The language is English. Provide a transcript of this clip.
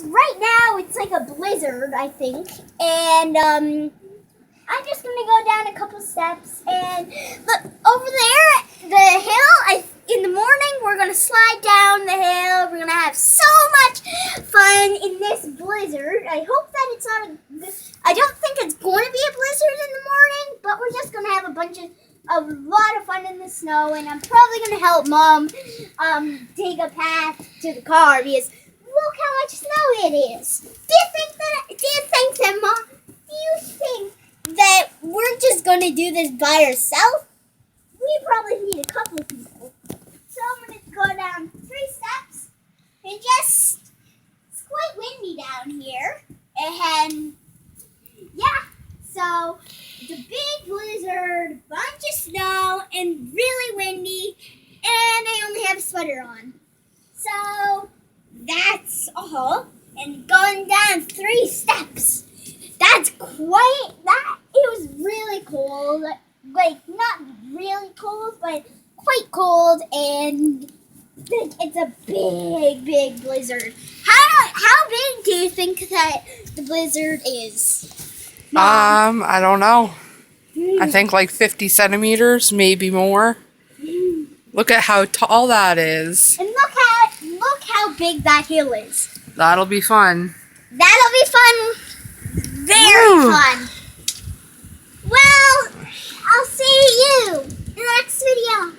right now it's like a blizzard, I think, and I'm just gonna go down a couple steps and look over there, the hill. In the morning, we're gonna slide down the hill. We're gonna have so much fun in this blizzard. I hope that it's not I don't think it's going to be a blizzard in the morning, but we're just gonna have a lot of fun in the snow, and I'm probably gonna help Mom take a path to the car because look how much snow it is. Do you think that we're just gonna do this by ourselves? We probably need a couple of people. So I'm gonna go down 3 steps and just it's quite windy down here. And yeah, so it's a big blizzard, bunch of snow, and really windy, and I only have a sweater on. So that's all. And going down 3 steps. That's quite it was really cold. Like not really cold, but quite cold, and it's a big blizzard. How big do you think that the blizzard is? Mom? I don't know. I think like 50 centimeters, maybe more. Look at how tall that is. And look how big that hill is. That'll be fun. That'll be fun. Very fun. Well, I'll see you in the next video.